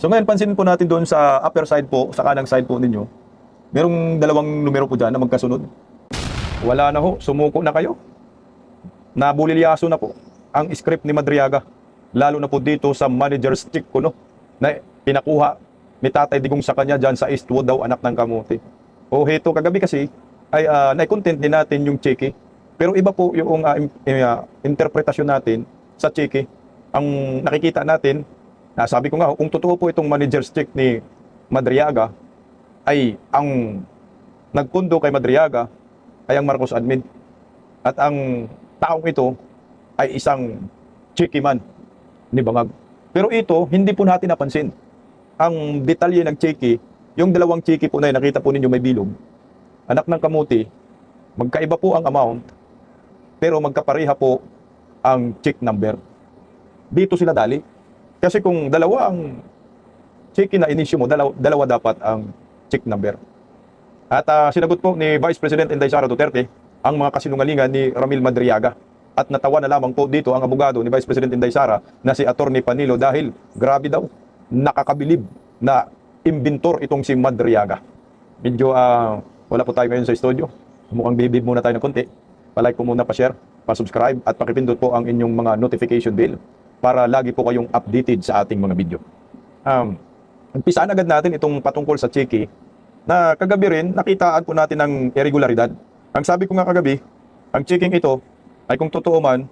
So ngayon, pansinin po natin doon sa upper side po, sa kanang side po ninyo, merong dalawang numero po dyan na magkasunod. Wala na ho, sumuko na kayo. Nabulilyaso na po ang script ni Madriaga. Lalo na po dito sa manager's check ko, no? Na pinakuha ni Tatay Digong sa kanya dyan sa Eastwood daw, anak ng kamote. O heto, kagabi kasi, ay na-content din natin yung cheque. Pero iba po yung interpretasyon natin sa cheque. Ang nakikita natin, sabi ko nga, kung totoo po itong manager's check ni Madriaga, ay ang nagpundo kay Madriaga ay ang Marcos admin. At ang taong ito ay isang cheeky man ni Bangag. Pero ito, hindi po natin napansin. Ang detalye ng cheeky, yung dalawang cheeky po na yun, nakita po ninyo may bilog. Anak ng kamuti, magkaiba po ang amount, pero magkapareha po ang check number. Dito sila dali. Kasi kung dalawa ang check na inisyu mo, dalawa dapat ang check number. At sinagot po ni Vice President Inday Sara Duterte ang mga kasinungalingan ni Ramil Madriaga. At natawa na lamang po dito ang abogado ni Vice President Inday Sara na si Attorney Panilo dahil grabe daw, nakakabilib na inventor itong si Madriaga. Medyo wala po tayo ngayon sa studio. Mukhang bibib muna tayo ng konti. Pa-like po muna, pa-share, pa-subscribe at pakipindot po ang inyong mga notification bell para lagi po kayong updated sa ating mga video. Umpisaan agad natin itong patungkol sa cheque na kagabi rin nakitaan po natin ng irregularidad. Ang sabi ko nga kagabi, ang checking ito ay kung totoo man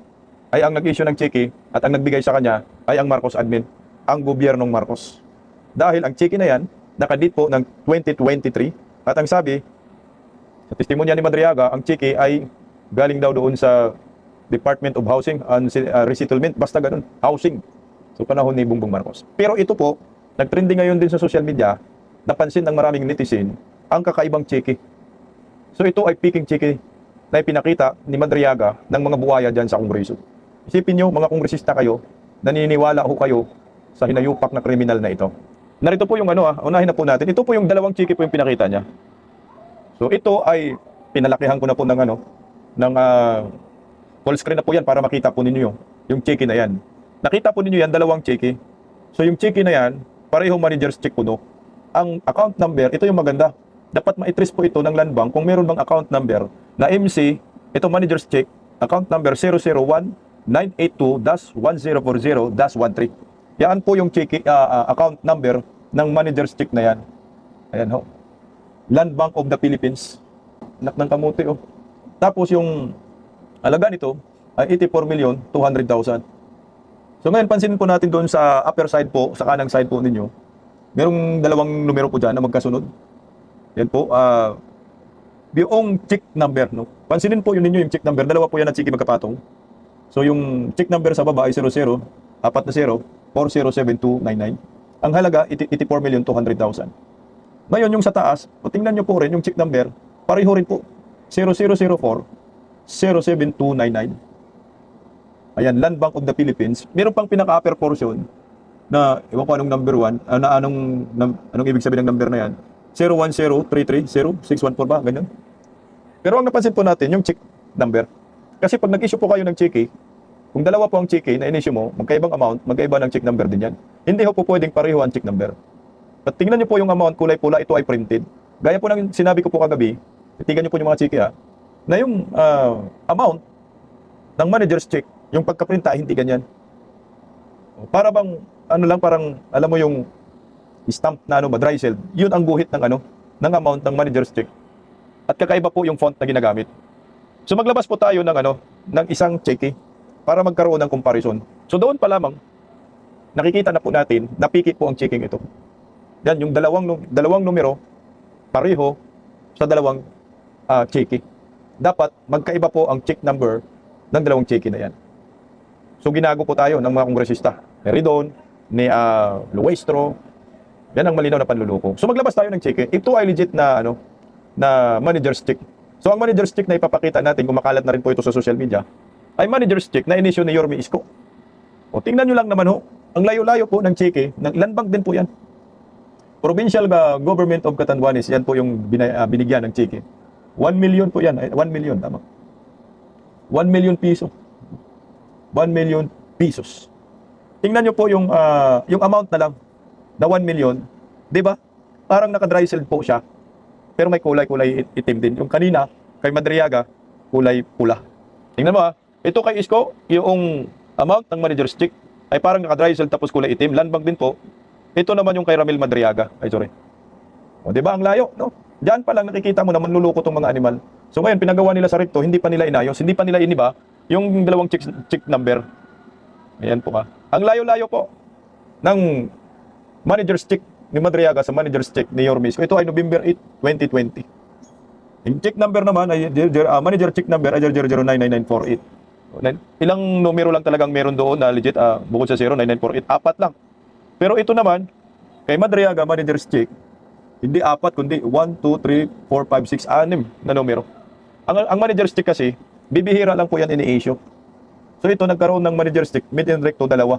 ay ang nag-issue ng cheque at ang nagbigay sa kanya ay ang Marcos admin, ang gobyernong Marcos. Dahil ang cheque na yan nakadate po ng 2023 at ang sabi sa testimonya ni Madriaga, ang cheque ay galing daw doon sa Department of Housing and Resettlement, basta ganun, housing. So panahon ni Bongbong Marcos. Pero ito po, nagtrending ngayon din sa social media, napansin ng maraming netizen ang kakaibang cheque. So ito ay peking cheque na ipinakita ni Madriaga ng mga buhaya dyan sa Kongreso. Isipin nyo, mga kongresista kayo, naniniwala ho kayo sa hinayupak na kriminal na ito. Narito po yung unahin na po natin. Ito po yung dalawang cheque po yung pinakita niya. So ito ay pinalakihan ko na po ng full screen na po yan para makita po ninyo yung cheque na yan. Nakita po ninyo yan, dalawang cheque. So yung cheque na yan, parehong manager's check po no. Ang account number, ito yung maganda. Dapat ma-trace po ito ng Land Bank kung meron bang account number na MC, ito manager's check, account number 001-982-1040-13. Yan po yung check, account number ng manager's check na yan. Ayan ho. Land Bank of the Philippines. Anak ng kamuti oh. Tapos yung alaga nito ay 84,200,000. So ngayon pansinin po natin doon sa upper side po, sa kanang side po ninyo, merong dalawang numero po dyan na magkasunod. Yan po, yung check number, no? Pansinin po yun ninyo yung check number, dalawa po yan at sige magkapatong. So yung check number sa baba ay 00-407299. Ang halaga 84,200,000. Ngayon yung sa taas, tingnan nyo po rin yung check number, pareho rin po, 0004-07299. Ayan, Land Bank of the Philippines. Meron pang pinaka-upper portion na, ewan ko anong number 1, anong ibig sabihin ng number na yan, 010330614 ba? Ganyan. Pero ang napansin po natin, yung check number. Kasi pag nag-issue po kayo ng cheque, kung dalawa po ang cheque na in-issue mo, magkaibang amount, magkaiba ng check number din yan. Hindi ho po pwedeng pareho ang check number. At tingnan nyo po yung amount, kulay pula, ito ay printed. Gaya po ng sinabi ko po kagabi, tingnan nyo po yung mga cheque na yung amount ng manager's check, yung pagkaprinta, hindi ganyan. Para bang, parang, alam mo yung stamp na dry cell, yun ang guhit ng ng amount ng manager's check. At kakaiba po yung font na ginagamit. So maglabas po tayo ng isang cheque para magkaroon ng comparison. So doon pa lamang, nakikita na po natin, napikit po ang checking ito. Yan, yung dalawang numero, pareho sa dalawang cheque. Dapat magkaiba po ang check number ng dalawang cheque na yan. So ginago po tayo ng mga kongresista. Ni Ridon, ni Luestro. Yan ang malinaw na panluloko. So maglabas tayo ng cheque. Ito ay legit na na manager's check. So ang manager's check na ipapakita natin, kung makalat na rin po ito sa social media, ay manager's check na inisyu ni Yorme Isko. O tingnan nyo lang naman ho, ang layo-layo po ng cheque, ng Land Bank din po yan. Provincial Government of Catanduanes, yan po yung binigyan ng cheque. 1 million po yan, 1 million, tama. 1 million piso. 1 million pesos. Tingnan nyo po yung amount na lang na 1 million, 'di ba? Parang naka-dry sealed po siya. Pero may kulay itim din. Yung kanina kay Madriaga, kulay pula. Tingnan mo ito kay Isko, yung amount ng manager's check ay parang naka-dry sealed tapos kulay itim. Land bank din po. Ito naman yung kay Ramil Madriaga. Ay sorry. O 'di ba ang layo, no? Diyan pa lang nakikita mo na manluloko tong mga animal. So ngayon pinagawa nila sa recto, hindi pa nila inayos, hindi pa nila iniba yung dalawang check number. Ayan po Ang layo-layo po ng manager's check ni Madriaga sa manager's check ni Yorme Isko. Ito ay November 8, 2020. Yung check number naman ay manager check number ay 00099948. Ilang numero lang talagang meron doon na legit bukod sa 09948, apat lang. Pero ito naman kay Madriaga manager's check, hindi apat kundi 1, 2, 3, 4, 5, 6, 6 na numero. Ang manager's check kasi bibihira lang po yan ini-issue. So ito nagkaroon ng manager's check, mid and recto dalawa.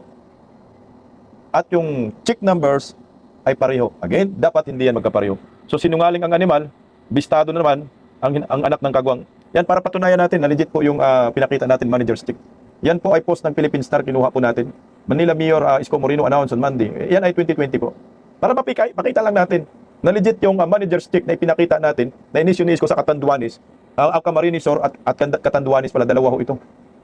At yung check numbers ay pareho. Again, dapat hindi yan magkapareho. So sinungaling ang animal, bistado na naman ang anak ng kagwang. Yan para patunayan natin na legit po yung pinakita natin manager's check. Yan po ay post ng Philippine Star, kinuha po natin. Manila Mayor Isko Moreno announced on Monday. Yan ay 2020 po. Para makita lang natin na legit yung manager's check na ipinakita natin na inisyu ni Isko sa Catanduanes. Ang Camarines Sur at Catanduanes pala, dalawa ho ito.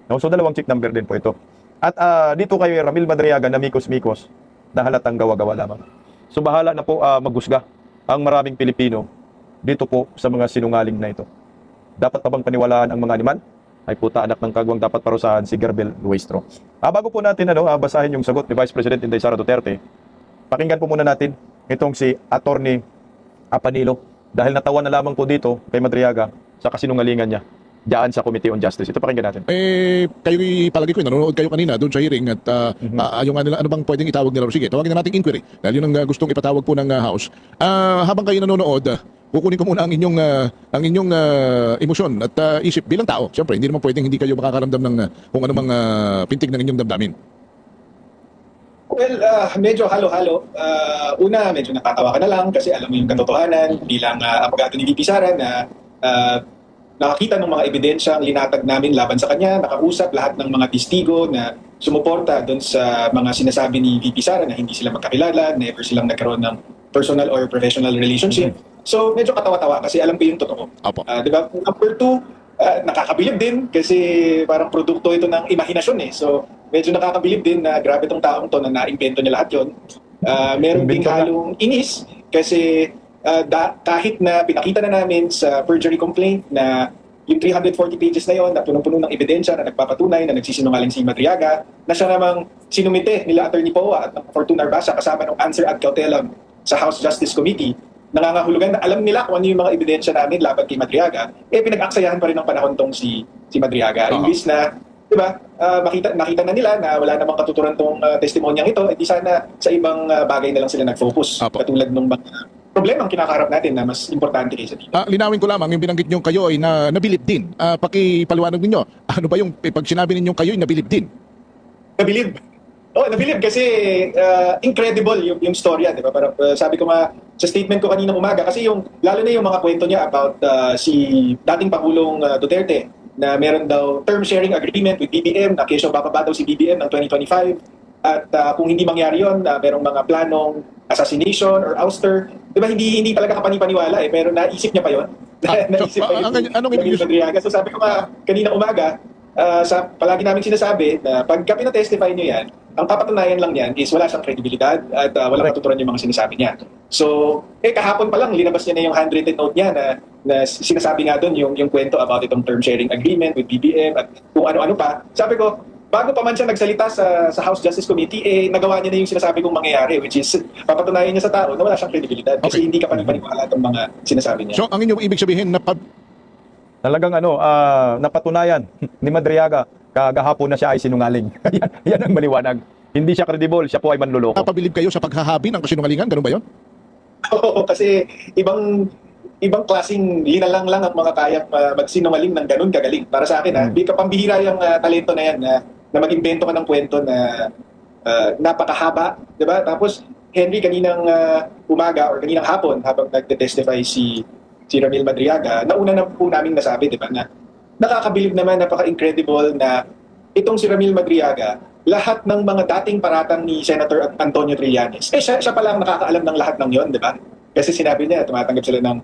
No? So dalawang check number din po ito. At dito kay Ramil Madriaga na mikos-mikos na halatang gawa-gawa lamang. So bahala na po maghusga ang maraming Pilipino dito po sa mga sinungaling na ito. Dapat pa bang paniwalaan ang mga animal? Ay puta anak ng kagwang, dapat parusahan si Gerbel Nuestro. Bago po natin basahin yung sagot ni Vice President Inday Sara Duterte, pakinggan po muna natin itong si Attorney Apanilo dahil natawa na lamang po dito kay Madriaga sa kasinungalingan niya diyan sa Committee on Justice. Ito pakinggan natin. Kayo palagi ko, nanonood kayo kanina doon sa hearing at yung ano bang pwedeng itawag nila? Sige, tawagin na natin inquiry dahil yun ang gustong ipatawag po ng House. Habang kayo nanonood, kukunin ko muna ang inyong emosyon at isip bilang tao. Siyempre, hindi naman pwedeng hindi kayo makakaramdam ng kung ano mang pintig ng inyong damdamin. Well, medyo halo-halo. Una, medyo nakatawa ka na lang kasi alam mo yung katotohanan bilang abogado ni VP Sara na nakakita ng mga ebidensyang linatag namin laban sa kanya, nakausap lahat ng mga testigo na sumuporta doon sa mga sinasabi ni VP Sara na hindi sila magkakilala, never silang nagkaroon ng personal or professional relationship. So medyo katawa-tawa kasi alam ko yung totoo. Diba? Number two, nakakabilib din kasi parang produkto ito ng imahinasyon eh. So medyo nakakabilib din na grabe tong taong to na naimbento niya lahat yun. Meron ding halong inis kasi kahit na pinakita na namin sa perjury complaint na yung 340 pages na yon na punong-puno ng ebidensya na nagpapatunay na nagsisinungaling si Madriaga, na siya namang sinumite nila Attorney Poa at ng Fortuna Arbasa kasama ng answer ad cautelam sa House Justice Committee, nangangahulugan na alam nila kung ano yung mga ebidensya namin laban kay Madriaga, pinag-aksayahan pa rin ng panahon tong si Madriaga. Imbis na, di ba, nakita na nila na wala namang katuturan tong testimonyang ito, di sana sa ibang bagay na lang sila nag-focus. Katulad ng mga problema ang kinakaharap natin na mas importante kaysa dito. Linawin ko lamang, yung binanggit nyo kayo ay nabilib din. Pakipaliwanag ninyo, ano ba yung pag sinabi ninyo kayo ay nabilib din? Nabilib? Nabilib kasi incredible yung storya, di ba? Parang sabi ko nga sa statement ko kanina umaga, kasi lalo na yung mga kwento niya about si dating Pangulong Duterte na meron daw term sharing agreement with BBM, na kesyo bababa daw si BBM ng 2025. At kung hindi mangyari yun, merong mga planong assassination or ouster. Di ba hindi talaga kapanipaniwala pero naisip niya pa yun. Naisip pa yun. Anong ibig sabihin? So sabi ko nga kanina umaga, palagi namin sinasabi na pagka pinatestify niyo yan, ang papatunayan lang yan is wala siyang kredibilidad at walang katuturan yung mga sinasabi niya. So, kahapon pa lang, linabas niya na yung handwritten note niya na sinasabi nga doon yung kwento about itong term sharing agreement with BBM at kung ano-ano pa. Sabi ko, bago pa man siya nagsalita sa House Justice Committee, nagawa niya na yung sinasabi kong mangyayari, which is papatunayan niya sa tao na wala siyang kredibilidad kasi hindi ka panipaniwala itong mga sinasabi niya. So, ang inyong ibig sabihin na talagang napatunayan ni Madriaga kagahapon na siya ay sinungaling. yan ang maliwanag. Hindi siya credible, siya po ay manluloko. Napabilib kayo sa paghahabi ng kasinungalingan, ganun ba yun? Oo, kasi ibang klaseng linalang lang ang mga kayang magsinungaling ng ganun kagaling. Para sa akin, di ka pambihira yung talento na yan na mag-invento ka ng kwento na napakahaba, di ba? Tapos, Henry, kaninang umaga or kaninang hapon, habang nagte-testify si Ramil Madriaga, nauna na po namin nasabi, di ba, na nakakabilib naman, napaka-incredible na itong si Ramil Madriaga, lahat ng mga dating paratang ni Senator Antonio Trillanes. Siya pa lang nakakaalam ng lahat ng yon, di ba? Kasi sinabi niya, tumatanggap sila ng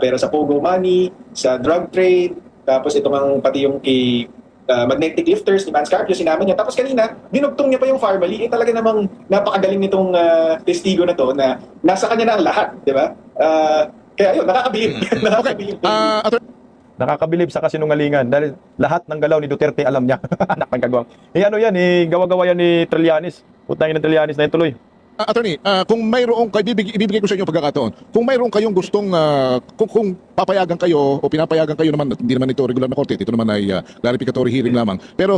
pera sa Pogo Money, sa drug trade, tapos ito ang pati yung kay magnetic lifters ni Vance Carpio, sinama niya. Tapos kanina, dinugtong niya pa yung Farmally. Talaga namang napakagaling nitong testigo na to na nasa kanya na ang lahat, di ba? Kaya yun, nakakabilib. Nakakabilib. Nakakabilib sa kasinungalingan dahil lahat ng galaw ni Duterte alam niya. Anak ng kagawang. Ano yan, gawa-gawa yan ni Trillanes. Putangin ng Trillanes na yun tuloy. Attorney, kung mayroong ibibigay ko sa inyo pagkakataon, kung mayroong kayong gustong kung papayagan kayo o pinapayagan kayo naman, hindi naman ito regular na korte, ito naman ay clarificatory hearing lamang. Pero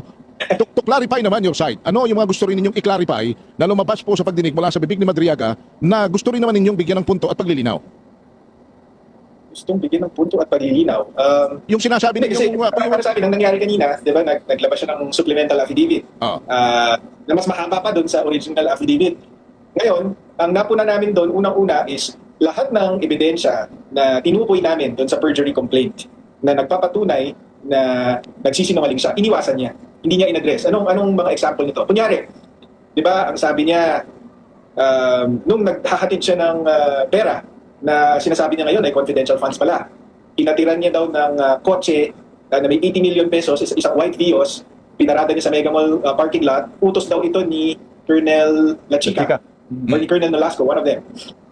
to clarify naman your side, ano yung mga gusto rin ninyong i-clarify na lumabas po sa pagdinig mula sa bibig ni Madriaga na gusto rin naman ninyong bigyan ng punto at paglilinaw? Gustong bigyan ng punto at paglilinaw. Yung sinasabi Kasi niyo para sa akin, ang nangyari kanina, di ba, naglabas siya ng supplemental affidavit na mas mahaba pa doon sa original affidavit. Ngayon, ang napuna namin doon, unang-una is lahat ng ebidensya na tinukoy namin doon sa perjury complaint na nagpapatunay na nagsisinungaling siya, iniwasan niya. Hindi niya in-address. Anong mga example nito? Kunyari, di ba, ang sabi niya, nung naghahatid siya ng pera, na sinasabi niya ngayon ay confidential funds pala. Pinatiran niya daw ng kotse na may 80 million pesos, isang white Vios, pinarada niya sa Mega Mall parking lot, utos daw ito ni Colonel La Chica or ni Colonel Nolasco, one of them.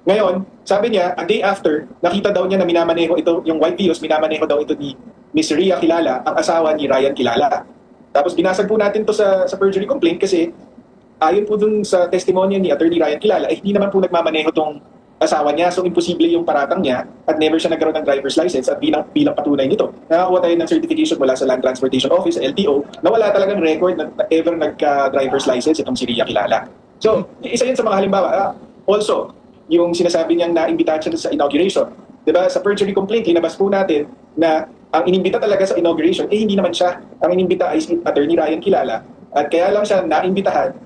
Ngayon, sabi niya, a day after, nakita daw niya na minamaneho ito, yung white Vios, minamaneho daw ito ni Miss Ria Kilala, ang asawa ni Ryan Kilala. Tapos binasag po natin to sa perjury complaint kasi ayon po dun sa testimonya ni Attorney Ryan Kilala, hindi naman po nagmamaneho tong asawa niya, so imposible yung paratang niya at never siya nagkaroon ng driver's license at bilang patunay nito. Nakakuha tayo ng certification mula sa Land Transportation Office, sa LTO, na wala talagang record na ever nagka-driver's license itong si Ria Kilala. So, isa yun sa mga halimbawa. Also, yung sinasabi niyang naimbitahan siya sa inauguration. Diba, sa perjury complaint, linabas po natin na ang inimbita talaga sa inauguration, hindi naman siya. Ang inimbita ay si Attorney Ryan Kilala at kaya lang siya naimbitahan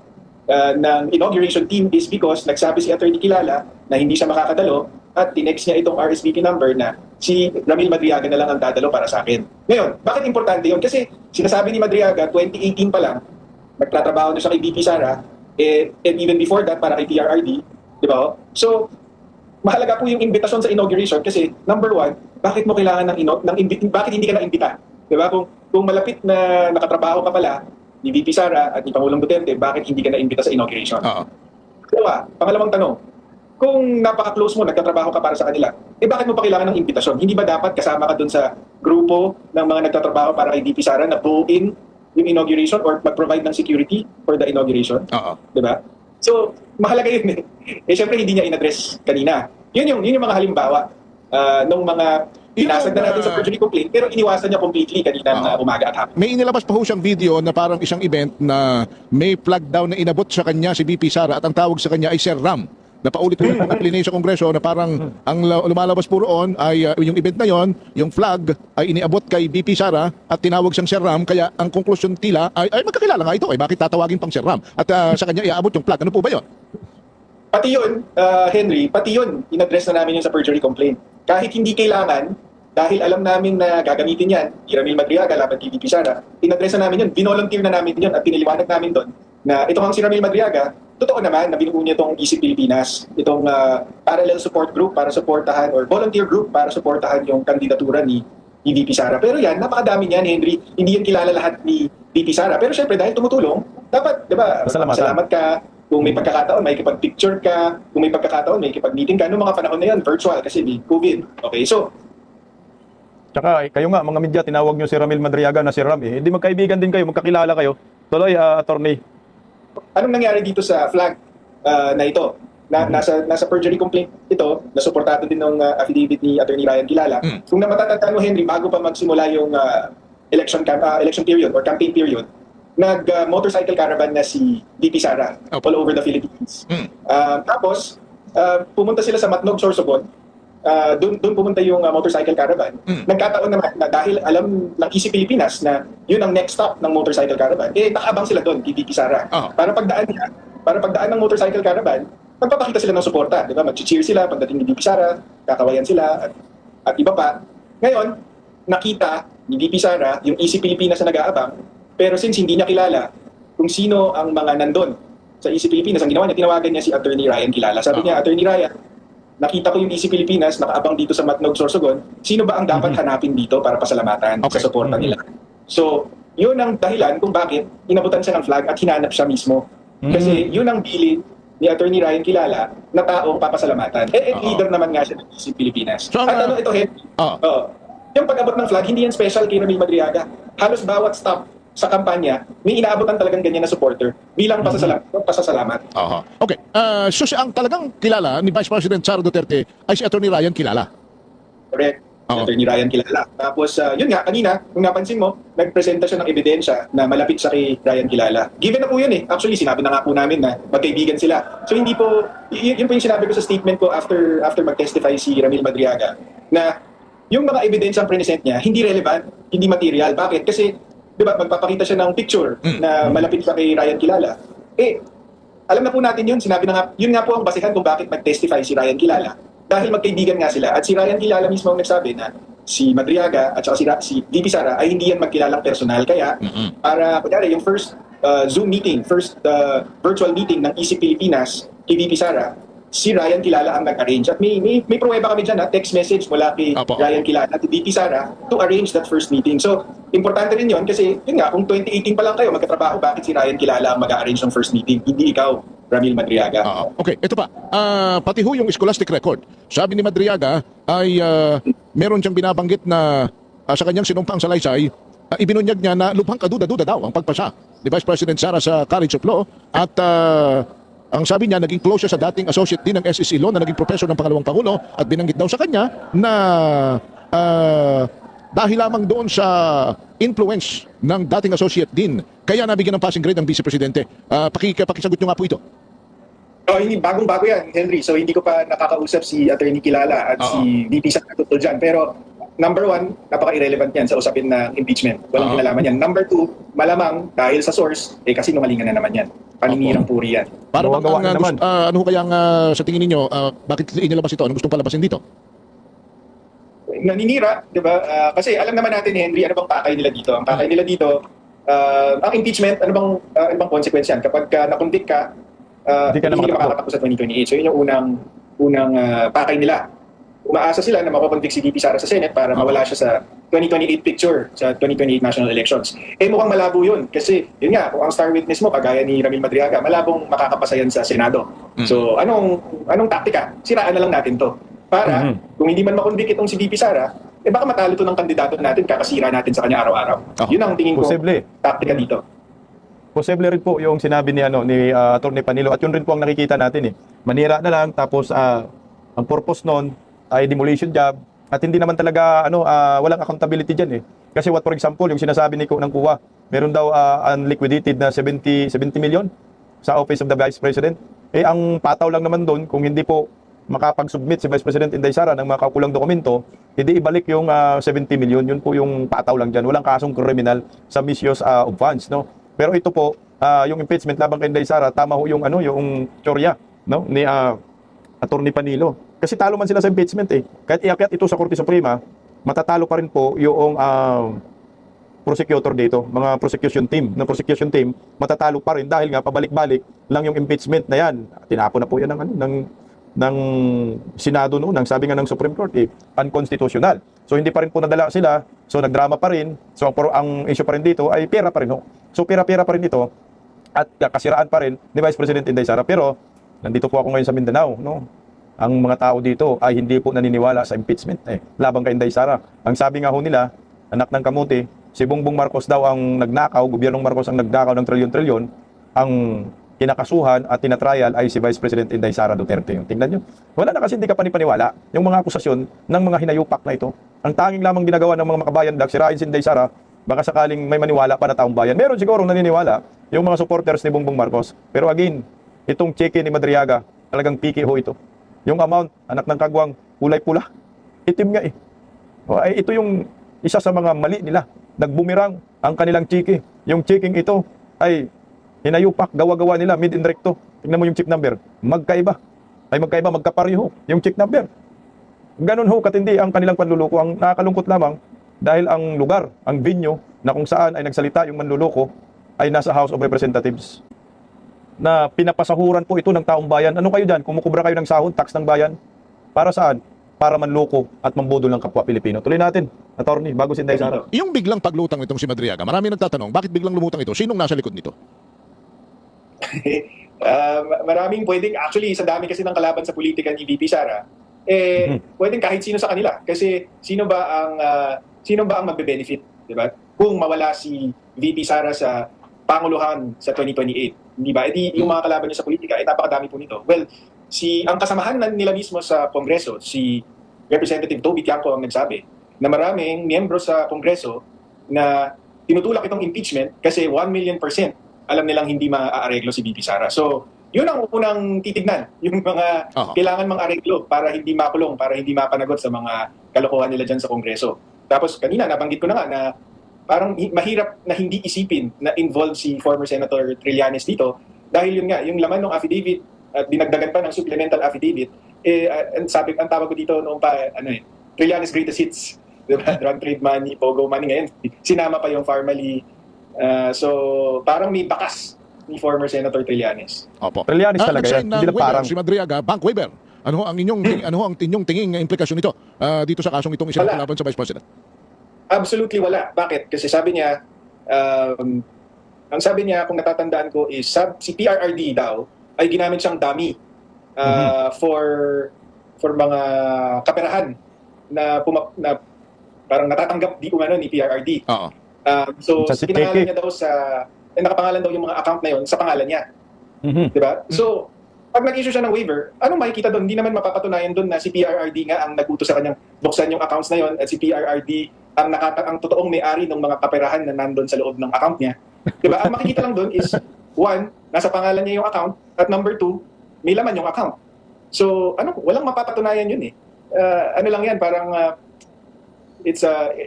ng inauguration team is because nagsabi si Attorney Kilala na hindi siya makakadalo at tinext niya itong RSVP number na si Ramil Madriaga na lang ang dadalo para sa akin. Ngayon, bakit importante yun? Kasi sinasabi ni Madriaga, 2018 pa lang, nagtatrabaho na siya kay BP Sara, and even before that, para kay PRRD, di ba? So, mahalaga po yung invitation sa inauguration kasi, number one, bakit mo kailangan bakit hindi ka na-imbita? Di ba? Kung malapit na nakatrabaho ka pala, ni VP Sara at ni Pangulong Duterte, bakit hindi ka na-imbita sa inauguration? Dalawa, pangalawang tanong, kung napaka-close mo, nagtatrabaho ka para sa kanila, bakit mo pa kailangan ng imbitasyon? Hindi ba dapat kasama ka dun sa grupo ng mga nagtatrabaho para kay VP Sara na buuin yung inauguration or mag-provide ng security for the inauguration? Diba? So, mahalaga yun eh. Siyempre, hindi niya in-address kanina. Yun yung mga halimbawa ng mga binasag na natin sa perjury complaint pero iniwasan niya completely kanina umaga at hapon. May inilabas pa ho siyang video na parang isang event na may flag down na inabot sa kanya si BP Sara at ang tawag sa kanya ay Sir Ram. Na paulit-ulit na plinay sa Kongreso na parang ang lumalabas po roon ay yung event na yon, yung flag ay iniabot kay BP Sara at tinawag siyang Sir Ram kaya ang konklusyon tila ay magkakilala nga ito bakit tatawagin pang Sir Ram at sa kanya iaabot yung flag. Ano po ba yon? Pati yun, Henry, pati yun, in-address na namin yun sa perjury complaint. Kahit hindi kailangan, dahil alam namin na gagamitin yan, Ramil Madriaga, laban kay VP Sara, in-address na namin yun, binolunteer na namin yun at piniliwanag namin doon na itong ang si Ramil Madriaga, totoo naman na binuo niya itong Isip Pilipinas, itong parallel support group para suportahan or volunteer group para suportahan yung kandidatura ni VP Sara. Pero yan, napakadami niyan, Henry. Hindi yan kilala lahat ni VP Sara. Pero syempre, dahil tumutulong, dapat, di ba, salamat ka. Kung may pagkakataon, may kipag-picture ka. Kung may pagkakataon, may kipag-meeting ka. Noong mga panahon na yan, virtual kasi may COVID. Okay, so... Tsaka kayo nga, mga media, tinawag nyo si Ramil Madriaga na si Ram Hindi magkaibigan din kayo, magkakilala kayo. Tuloy, attorney. Anong nangyari dito sa flag na ito? Nasa perjury complaint ito, nasuportado din ng affidavit ni Attorney Ryan Kilala. Kung namatatandaan mo, Henry, bago pa magsimula yung election period or campaign period, nag-motorcycle caravan na si VP Sara all over the Philippines. Tapos, pumunta sila sa Matnog, Sorsogon. Doon pumunta yung motorcycle caravan. Nagkataon naman na dahil alam ng Easy Pilipinas na yun ang next stop ng motorcycle caravan, nakabang sila doon kay VP Sara. Para pagdaan ng motorcycle caravan, magpapakita sila ng suporta. Diba? Mag-cheer sila pagdating ni VP Sara, kakawayan sila at iba pa. Ngayon, nakita ni VP Sara yung Easy Pilipinas na nag-aabang, pero since hindi niya kilala kung sino ang mga nandun sa EC Pilipinas. Ang ginawa niya, tinawagan niya si Attorney Ryan Kilala. Sabi niya, Attorney Ryan, nakita ko yung EC Pilipinas, nakaabang dito sa Matnog, Sorsogon. Sino ba ang dapat hanapin dito para pasalamatan Okay. sa suporta nila? So, yun ang dahilan kung bakit inabutan siya ng flag at hinanap siya mismo. Kasi yun ang bilin ni Attorney Ryan Kilala na taong papasalamatan. Leader naman nga siya ng EC Pilipinas. So, At ano ito, Henry? Oo. Yung pag-abot ng flag, hindi yan special kay Ramil Madriaga. Halos bawat stop sa kampanya, may inaabotan talagang ganyan na supporter bilang pasasalamat. Aha. Okay. So ang talagang kilala ni Vice President Sara Duterte ay si Attorney Ryan Kilala. Correct. Oo. Attorney Ryan Kilala. Tapos, yun nga, kanina, kung napansin mo, nagpresenta siya ng ebidensya na malapit sa kay Ryan Kilala. Given na po yun eh. Actually, sinabi na nga po namin na magkaibigan sila. So, hindi po, yun po yung sinabi ko sa statement ko after mag-testify si Ramil Madriaga, na yung mga ebidensyang present niya, hindi relevant, hindi material. Bakit? Kasi, di ba, magpapakita siya ng picture na malapit sa kay Ryan Kilala. Alam na po natin yun, sinabi na nga, yun nga po ang basihan kung bakit mag-testify si Ryan Kilala. Dahil magkaibigan nga sila. At si Ryan Kilala mismo ang nagsabi na si Madriaga at saka si VP Sara ay hindi yan magkilalang personal. Kaya, para, kunyari, yung first Zoom meeting, first virtual meeting ng EC Pilipinas kay VP Sara, si Ryan Kilala ang nag-arrange. At may pruweba kami dyan, text message mula kay Apo. Ryan Kilala at VP Sara to arrange that first meeting. So, importante rin yun kasi, yun nga, kung 2018 pa lang kayo magkatrabaho, bakit si Ryan Kilala ang mag-arrange ng first meeting? Hindi ikaw, Ramil Madriaga. Okay, ito pa. Pati ho yung scholastic record. Sabi ni Madriaga ay meron siyang binabanggit na sa kanyang sinumpang salaysay, ibinunyag niya na lubhang kaduda-duda daw ang pagpasa ni Vice President Sara sa College of Law at ang sabi niya, naging close siya sa dating associate din ng SEC Law na naging professor ng pangalawang Pangulo at binanggit daw sa kanya na dahil lamang doon sa influence ng dating associate din, kaya nabigyan ng passing grade ng Vice Presidente. Pakisagot niyo nga po ito. Hindi, bagong-bago yan, Henry. So, hindi ko pa nakakausap si Attorney Kilala at si VP Sara tungkol dyan. Pero, number one, napaka-irrelevant yan sa usapin ng impeachment. Walang kinalaman yan. Number two, malamang dahil sa source, kasi nungalingan na naman yan. Paninirang puri yan. Para bang Gawa na naman. ano ho kaya sa tingin ninyo, bakit inilabas ito? Anong gustong palabasin dito? Naninira, di ba? Kasi alam naman natin, Henry, ano bang pakay nila dito? Ang pakay nila dito, ang impeachment, ano bang consequence yan? Kapag nakundik ka, Hindi ka na hindi ka makatakbo. makakatakbo sa 2028. So yun yung unang pakay nila. Umaasa sila na mapakonvict si VP Sara sa Senate para mawala siya sa 2028 picture sa 2028 national elections. Mukhang malabo yun. Kasi yun nga, kung ang star witness mo, kagaya ni Ramil Madriaga, malabong makakapasa yan sa Senado. So anong taktika? Siraan na lang natin to. Para kung hindi man makonvict itong si VP Sara, baka matalo to ng kandidato natin, kakasira natin sa kanya araw-araw. Yun ang tingin ko Posible. taktika dito. Posible rin po yung sinabi ni Attorney Panilo at yun rin po ang nakikita natin eh. Manira na lang tapos ang purpose nun ay demolition job at hindi naman talaga walang accountability diyan eh. Kasi what for example yung sinasabi ng kuha, meron daw unliquidated na 70 million sa Office of the Vice President. Ang pataw lang naman doon kung hindi po makapag-submit si Vice President Inday Sara ng mga kaukulang dokumento, hindi ibalik yung 70 million. Yun po yung pataw lang diyan. Walang kasong kriminal sa misuse of funds, no? Pero ito po, yung impeachment laban kay Inday Sara, tama ho yung yung teorya, no, ni Attorney Panilo. Kasi talo man sila sa impeachment eh. Kahit iakyat ito sa Korte Suprema, matatalo pa rin po yung prosecutor dito, mga prosecution team, matatalo pa rin dahil nga pabalik-balik lang yung impeachment na yan. Tinapon na po yan ng Senado noon, ang sabi nga ng Supreme Court unconstitutional. So hindi pa rin po nadala sila, so nagdrama pa rin. So ang issue pa rin dito ay pera pa rin ho. So pera pa rin ito at kasiraan pa rin ni Vice President Inday Sara. Pero nandito po ako ngayon sa Mindanao, no? Ang mga tao dito ay hindi po naniniwala sa impeachment laban kay Inday Sara. Ang sabi nga ho nila, anak ng kamuti, si Bongbong Marcos daw ang nagnakaw, gobyernong Marcos ang nagnakaw ng trilyon-trilyon. Ang kinakasuhan at tinatrial ay si Vice President Inday Sara Duterte. Tingnan nyo. Wala na kasi hindi ka panipaniwala yung mga akusasyon ng mga hinayupak na ito. Ang tanging lamang ginagawa ng mga makabayan lag, sirain si Inday Sara, baka sakaling may maniwala pa na taong bayan. Meron siguro naniniwala yung mga supporters ni Bongbong Marcos. Pero again, itong cheque ni Madriaga, talagang piki ho ito. Yung amount, anak ng kagwang, kulay pula. Itim nga eh. Ito yung isa sa mga mali nila. Nagbumirang ang kanilang cheque. Yung checking ito ay hinayupak, gawa-gawa nila, mid in recto. Tingnan mo yung check number. Magkaiba, magkapareho yung check number. Ganun ho katindi ang kanilang panluloko. Ang nakakalungkot lamang dahil ang lugar, ang venue na kung saan ay nagsalita yung manluloko ay nasa House of Representatives na pinapasahuran po ito ng taong bayan. Ano kayo dyan? Kumukubra kayo ng sahod, tax ng bayan? Para saan? Para manloko at mambudol ng kapwa Pilipino. Tuloy natin, attorney, bago si Inday Sara. Yung biglang paglutang nitong si Madriaga, marami nagtatanong, bakit biglang lumutang ito? Sinong nasa likod nito? Maraming pwedeng, actually, sa dami kasi ng kalaban sa politika ni VP Sara, pwedeng kahit sino sa kanila. Kasi sino ba ang magbe-benefit, di ba? Kung mawala si VP Sara sa Panguluhan sa 2028, di ba? Yung mga kalaban niya sa politika, napakadami po nito. Well, ang kasamahan nila mismo sa Kongreso, si Representative Toby Tiangco ang nagsabi na maraming miyembro sa Kongreso na tinutulak itong impeachment kasi 1,000,000% alam nilang hindi maaareglo si VP Sara. So, yun ang unang titignan, yung mga kailangan mang areglo para hindi makulong, para hindi mapanagot sa mga kalokohan nila dyan sa Kongreso. Tapos kanina, nabanggit ko na nga na parang mahirap na hindi isipin na involved si former Senator Trillanes dito dahil yun nga, yung laman ng affidavit at dinagdagan pa ng supplemental affidavit, ang tawag ko dito noong pa, Trillanes greatest hits, diba? Drug trade money, pogo money, ngayon sinama pa yung Farmally. So parang may bakas ni former Senator Trillanes. Opo. Trillanes talaga yan. Nag-sign ng Hindi na waiver parang... si Madriaga, bank waiver. Ano ho ang inyong tinging implikasyon nito dito sa kasong itong isinalaban sa Vice President? Absolutely wala. Bakit? Kasi sabi niya, ang sabi niya, kung natatandaan ko, is si PRRD daw ay ginamit siyang dummy for mga kaperahan na parang natatanggap di umano ni PRRD. Oo. So, Sa si pinangalan Teke. niya daw nakapangalan daw yung mga account na yun sa pangalan niya. Diba? So, pag nag-issue siya ng waiver, anong makikita doon? Hindi naman mapapatunayan doon na si PRRD nga ang nag-utos sa kanyang buksan yung accounts na yon at si PRRD ang totoong may-ari ng mga kaperahan na nandun sa loob ng account niya. Diba? Ang makikita lang doon is, one, nasa pangalan niya yung account, at number two, may laman yung account. So, walang mapapatunayan yun eh. Ano lang yan, parang it's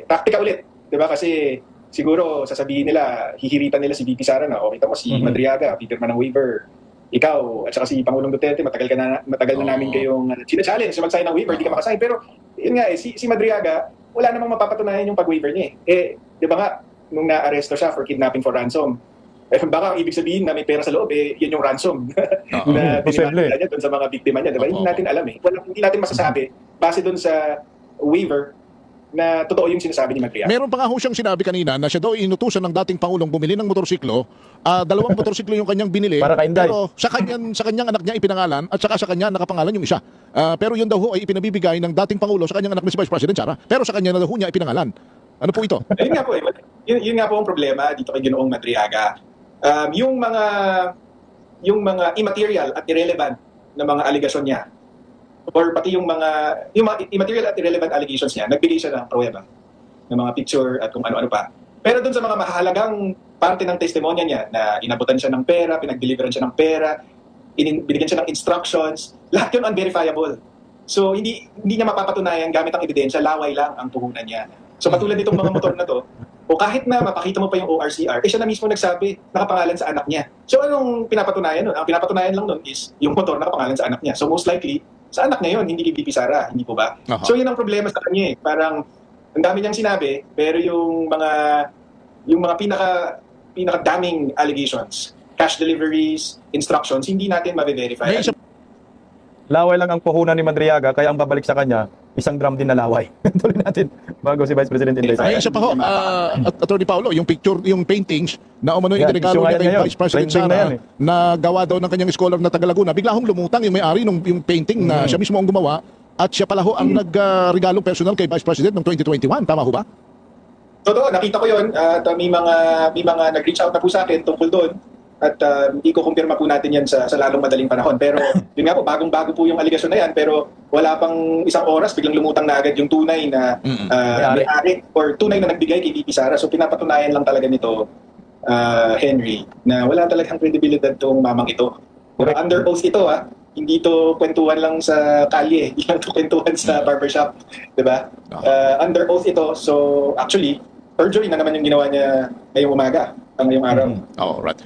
taktika ulit. Diba? Kasi siguro sasabihin nila, hihiritan nila si VP Sara na, kita mo si Madriaga, pipirma ng waiver. Ikaw, at saka si Pangulong Duterte, matagal na namin kayong sina-challenge, mag-sign ng waiver, di ka makasign. Pero, yun nga si Madriaga, wala namang mapapatunayan yung pag-waiver niya eh. Di ba nga, nung na-arresto siya for kidnapping for ransom, baka ang ibig sabihin na may pera sa loob, yan yung ransom na pinimakita niya doon sa mga biktima niya. Diba? Hindi natin alam eh. Hindi natin masasabi, base doon sa waiver, na totoo yung sinasabi ni Madriaga. Meron pa nga ho siyang sinabi kanina na siya daw inutusan ng dating Pangulong bumili ng motorsiklo. 2 motorsiklo yung kanyang binili. Para kay Inday. Pero sa kanyang anak niya ipinangalan at saka sa kanya nakapangalan yung isa. Pero yun daw ho ay ipinabibigay ng dating Pangulo sa kanyang anak na si Vice President Sara. Pero sa kanya na daw ho niya ipinangalan. Ano po ito? Yun nga po yun nga po ang problema dito kay Ginoong Madriaga. Yung mga immaterial at irrelevant na mga aligasyon niya, or pati yung mga immaterial at irrelevant allegations niya, nagbigay siya ng pruweba, ng mga picture at kung ano-ano pa. Pero doon sa mga mahalagang parte ng testimonya niya na inabutan siya ng pera, pinag-deliveran siya ng pera, binigyan siya ng instructions, lahat yun unverifiable. So hindi niya mapapatunayan gamit ang ebidensya, laway lang ang puhunan niya. So katulad nitong mga motor na to, o kahit na mapakita mo pa yung ORCR, siya na mismo nagsabi, nakapangalan sa anak niya. So anong pinapatunayan nun? Ang pinapatunayan lang nun is yung motor nakapangalan sa anak niya. So most likely, sa anak niya yun, hindi kay VP Sara, hindi po ba? Uh-huh. So yun ang problema sa kanya eh. Parang, ang dami niyang sinabi, pero yung mga pinaka-daming allegations, cash deliveries, instructions, hindi natin mabe-verify. Laway lang ang puhunan ni Madriaga, kaya ang babalik sa kanya, 1 gram din na laway. Tuloy natin, bago si Vice President Inday Sara. May isa pa ho, Attorney Paolo, yung picture, yung paintings na umano yung Yan, regalo issue niya kay ngayon. Vice President Trending na Sara yan eh. na gawa daw ng kanyang scholar na taga Laguna. Bigla hong lumutang yung may-ari ng yung painting na siya mismo ang gumawa at siya pala ho ang nagregalo personal kay Vice President noong 2021. Tama ho ba? Totoo, nakita ko yun. At may mga nag-reach out na po sa akin tungkol doon. At hindi ko kumpirma po natin yan sa lalong madaling panahon. Pero yun nga po, bagong-bago po yung aligasyon na yan. Pero wala pang 1 oras, biglang lumutang na agad yung tunay na may-ari or tunay na nagbigay kay VP Sara. So pinapatunayan lang talaga nito, Henry, na wala talagang credibility tong mamang ito. Pero under oath ito hindi to kwentuhan lang sa kalye, hindi lang to kwentuhan sa barbershop, 'di ba? Under oath ito. So actually, perjury na naman yung ginawa niya ngayong umaga, ngayong araw. Oh, right.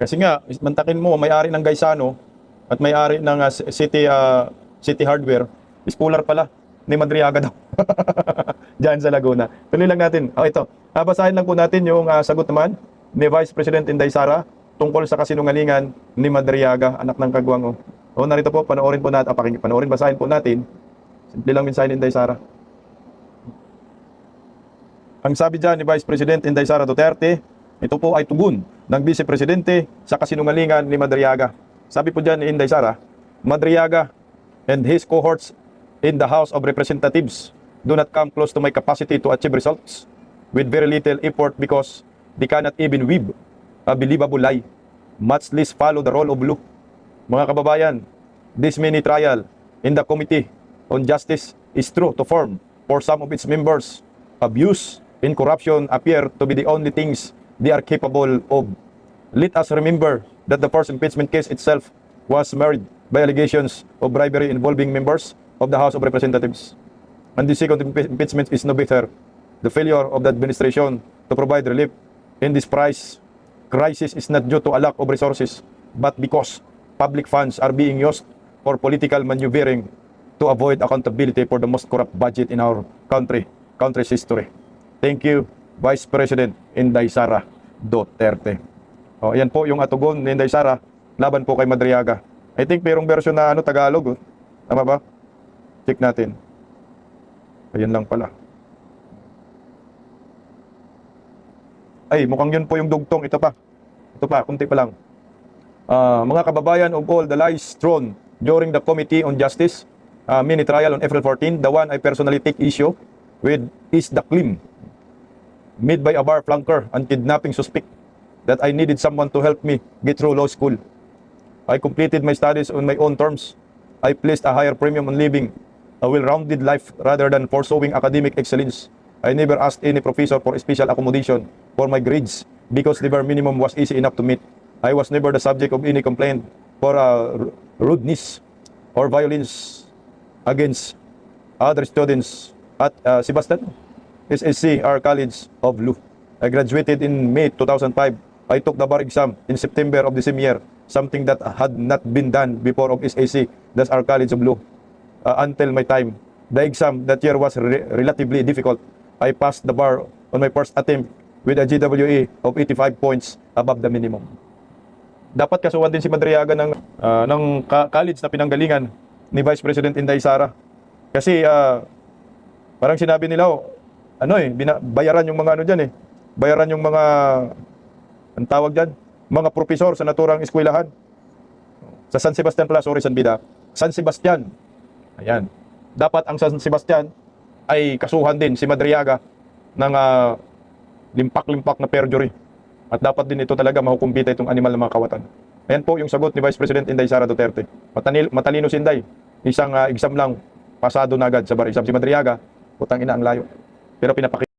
Kasi nga, mantakin mo, may-ari ng Gaisano at may-ari ng City Hardware, schooler pala ni Madriaga daw. Diyan sa Laguna. Tuloy lang natin. Ito. Basahin lang po natin yung sagot naman ni Vice President Inday Sara tungkol sa kasinungalingan ni Madriaga, anak ng kagwang. O narito po, panoorin po natin, basahin po natin. Simple lang mensahe ni Inday Sara. Ang sabi dyan ni Vice President Inday Sara Duterte, ito po ay tugon ng Vice Presidente sa kasinungalingan ni Madriaga. Sabi po dyan ni Inday Sara, Madriaga and his cohorts in the House of Representatives do not come close to my capacity to achieve results with very little effort because they cannot even weave a believable lie, much less follow the rule of law. Mga kababayan, this mini trial in the Committee on Justice is true to form for some of its members. Abuse and corruption appear to be the only things they are capable of. Let us remember that the first impeachment case itself was marred by allegations of bribery involving members of the House of Representatives. And the second impeachment is no better. The failure of the administration to provide relief in this crisis is not due to a lack of resources, but because public funds are being used for political maneuvering to avoid accountability for the most corrupt budget in our country's history. Thank you, Vice President Inday Sara Duterte. O, yan po yung atugon ni Inday Sara laban po kay Madriaga. I think mayroong version na Tagalog. Tama ba? Check natin. Ayan lang pala. Ay, mukhang yun po yung dugtong. Ito pa, kunti pa lang. Mga kababayan of all the lies thrown during the Committee on Justice mini trial on April 14, the one I personally take issue with is the claim made by a bar flunker and kidnapping suspect that I needed someone to help me get through law school. I completed my studies on my own terms. I placed a higher premium on living a well-rounded life rather than pursuing academic excellence. I never asked any professor for special accommodation for my grades because the bare minimum was easy enough to meet. I was never the subject of any complaint for rudeness or violence against other students at Sebastian SSC, our College of Law. I graduated in May 2005. I took the bar exam in September of the same year, something that had not been done before of SSC, that's our College of Law. Until my time, the exam that year was relatively difficult. I passed the bar on my first attempt with a GWA of 85 points above the minimum. Dapat kasuhan din si Madriaga ng college na pinanggalingan ni Vice President Inday Sara. Kasi parang sinabi nila, bayaran yung mga bayaran yung mga, ang tawag dyan, mga profesor sa naturang eskwelahan. Sa San Sebastian pala, San Bida. San Sebastian. Ayan. Dapat ang San Sebastian ay kasuhan din si Madriaga ng limpak-limpak na perjury. At dapat din ito talaga mahukumpita itong animal na mga kawatan. Ayan po yung sagot ni Vice President Inday Sara Duterte. Matalino si Inday. Isang exam lang, pasado na agad sa bar exam. Si Madriaga, putang ina ang layo. Pero pinapakita